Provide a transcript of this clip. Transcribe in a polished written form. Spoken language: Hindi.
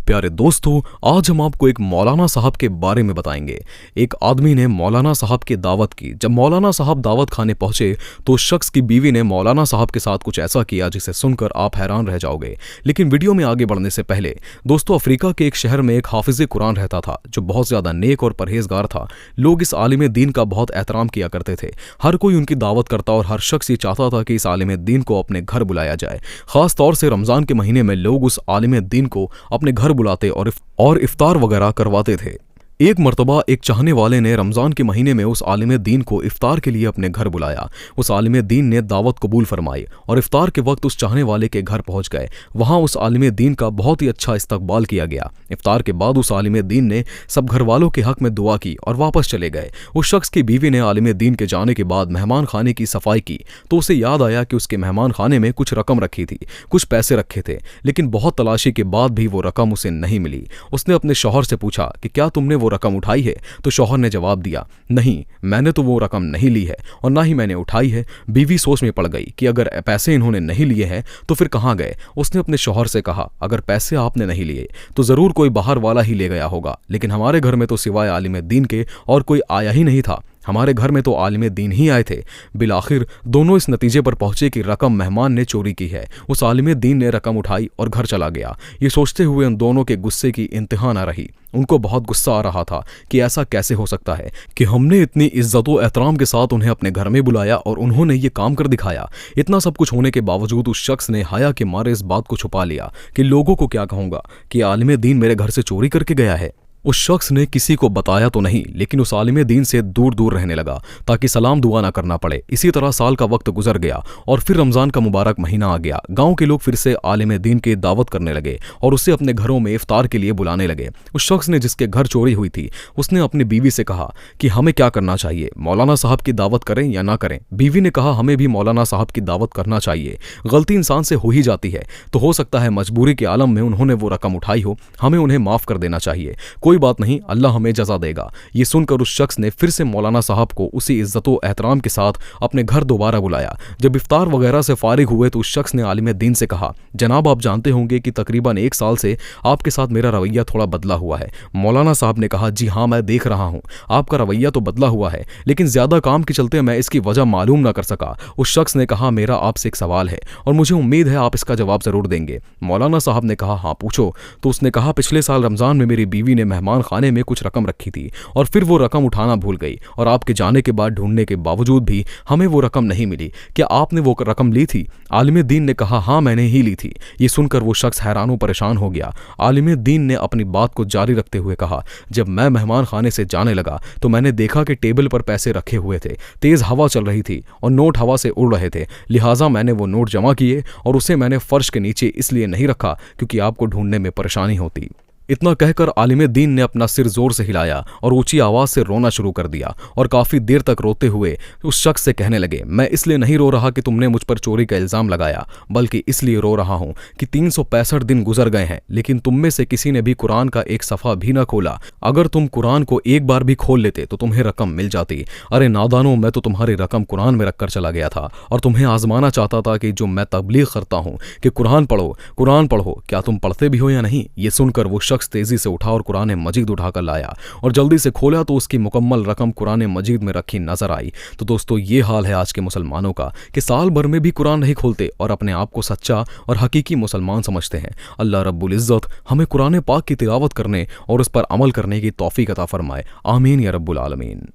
प्यारे दोस्तों, आज हम आपको एक मौलाना साहब के बारे में बताएंगे। एक आदमी ने मौलाना साहब की दावत की। जब मौलाना साहब दावत खाने पहुंचे तो उस शख्स की बीवी ने मौलाना साहब के साथ कुछ ऐसा किया जिसे सुनकर आप हैरान रह जाओगे। लेकिन वीडियो में आगे बढ़ने से पहले दोस्तों, अफ्रीका के एक शहर में एक हाफिज कुरान रहता था जो बहुत ज्यादा नेक और परहेजगार था। लोग इस आलिम दीन का बहुत एहतराम किया करते थे। हर कोई उनकी दावत करता और हर शख्स ये चाहता था कि इस आलिम दीन को अपने घर बुलाया जाए। खास तौर से रमजान के महीने में लोग उस आलिम दीन को अपने घर बुलाते और इफ्तार वगैरह करवाते थे। एक मर्तबा एक चाहने वाले ने रमज़ान के महीने में उस आलिम दीन को इफ्तार के लिए अपने घर बुलाया। उस आलिम दीन ने दावत कबूल फरमाई और इफ्तार के वक्त उस चाहने वाले के घर पहुंच गए। वहां उस आलिम दीन का बहुत ही अच्छा इस्तकबाल किया गया। इफ्तार के बाद उस आलिम दीन ने सब घर वालों के हक में दुआ की और वापस चले गए। उस शख्स की बीवी ने आलिम दीन के जाने के बाद मेहमान खाने की सफाई की तो उसे याद आया कि उसके मेहमान खाने में कुछ रकम रखी थी, कुछ पैसे रखे थे, लेकिन बहुत तलाशी के बाद भी वो रकम उसे नहीं मिली। उसने अपने शौहर से पूछा कि क्या तुमने वो रकम उठाई है? तो शौहर ने जवाब दिया, नहीं, मैंने तो वो रकम नहीं ली है और ना ही मैंने उठाई है। बीवी सोच में पड़ गई कि अगर पैसे इन्होंने नहीं लिए हैं तो फिर कहाँ गए। उसने अपने शौहर से कहा, अगर पैसे आपने नहीं लिए तो जरूर कोई बाहर वाला ही ले गया होगा, लेकिन हमारे घर में तो सिवाय आलिम दीन के और कोई आया ही नहीं था। हमारे घर में तो आलिम दीन ही आए थे। बिलाखिर दोनों इस नतीजे पर पहुंचे कि रकम मेहमान ने चोरी की है। उस आलिम दीन ने रकम उठाई और घर चला गया। ये सोचते हुए उन दोनों के गुस्से की इंतहा न रही। उनको बहुत गुस्सा आ रहा था कि ऐसा कैसे हो सकता है कि हमने इतनी इज्जत व एहतराम के साथ उन्हें अपने घर में बुलाया और उन्होंने ये काम कर दिखाया। इतना सब कुछ होने के बावजूद उस शख्स ने हया के मारे इस बात को छुपा लिया कि लोगों को क्या कहूंगा कि आलिम दीन मेरे घर से चोरी करके गया है। उस शख्स ने किसी को बताया तो नहीं, लेकिन उस आलिम दीन से दूर दूर रहने लगा ताकि सलाम दुआ ना करना पड़े। इसी तरह साल का वक्त गुजर गया और फिर रमजान का मुबारक महीना आ गया। गांव के लोग फिर से आलिम दीन की दावत करने लगे और उसे अपने घरों में इफ्तार के लिए बुलाने लगे। उस शख्स ने जिसके घर चोरी हुई थी उसने अपनी बीवी से कहा कि हमें क्या करना चाहिए, मौलाना साहब की दावत करें या ना करें। बीवी ने कहा, हमें भी मौलाना साहब की दावत करना चाहिए। गलती इंसान से हो ही जाती है तो हो सकता है मजबूरी के आलम में उन्होंने वो रकम उठाई हो, हमें उन्हें माफ कर देना चाहिए। कोई बात नहीं, अल्लाह हमें जजा देगा। ये सुनकर उस शख्स ने फिर से मौलाना साहब को उसी इज्जत व एहतराम के साथ अपने घर दोबारा बुलाया। जब इफ्तार वगैरह से फारिग हुए तो उस शख्स ने आलिम दीन से कहा, जनाब आप जानते होंगे कि तकरीबन 1 साल से आपके साथ मेरा रवैया थोड़ा बदला हुआ है। मौलाना साहब ने कहा, जी हाँ, मैं देख रहा हूँ आपका रवैया तो बदला हुआ है, लेकिन ज्यादा काम के चलते मैं इसकी वजह मालूम ना कर सका। उस शख्स ने कहा, मेरा आपसे एक सवाल है और मुझे उम्मीद है आप इसका जवाब जरूर देंगे। मौलाना साहब ने कहा, हाँ पूछो। तो उसने कहा, पिछले साल रमजान में मेरी बीवी ने मेहमान खाने में कुछ रकम रखी थी और फिर वो रकम उठाना भूल गई और आपके जाने के बाद ढूंढने के बावजूद भी हमें वो रकम नहीं मिली। क्या आपने वो रकम ली थी? आलिम दीन ने कहा, हाँ मैंने ही ली थी। ये सुनकर वो शख्स हैरान व परेशान हो गया। आलिम दीन ने अपनी बात को जारी रखते हुए कहा, जब मैं मेहमान खाने से जाने लगा तो मैंने देखा कि टेबल पर पैसे रखे हुए थे। तेज हवा चल रही थी और नोट हवा से उड़ रहे थे, लिहाजा मैंने वो नोट जमा किए और उसे मैंने फर्श के नीचे इसलिए नहीं रखा क्योंकि आपको ढूंढने में परेशानी होती। इतना कहकर आलिम दीन ने अपना सिर जोर से हिलाया और ऊंची आवाज से रोना शुरू कर दिया और काफी देर तक रोते हुए उस शख्स से कहने लगे, मैं इसलिए नहीं रो रहा कि तुमने मुझ पर चोरी का इल्जाम लगाया, बल्कि इसलिए रो रहा हूं कि 365 दिन गुजर गए हैं लेकिन तुम में से किसी ने भी कुरान का एक सफा भी न खोला। अगर तुम कुरान को एक बार भी खोल लेते तो तुम्हें रकम मिल जाती। अरे नादानो, मैं तो तुम्हारी रकम कुरान में रखकर चला गया था और तुम्हें आजमाना चाहता था कि जो मैं तबलीग करता हूं कि कुरान पढ़ो, कुरान पढ़ो, क्या तुम पढ़ते भी हो या नहीं। ये सुनकर वो शख्स तेजी से उठा और कुरान मजीद उठाकर लाया और जल्दी से खोला तो उसकी मुकम्मल रकम कुरान मजीद में रखी नजर आई। तो दोस्तों, ये हाल है आज के मुसलमानों का कि साल भर में भी कुरान नहीं खोलते और अपने आप को सच्चा और हकीकी मुसलमान समझते हैं। अल्लाह रब्बुल इज्जत हमें कुरान पाक की तिलावत करने और उस पर अमल करने की तौफीक अता फरमाए। आमीन या रब्बुल आलमीन।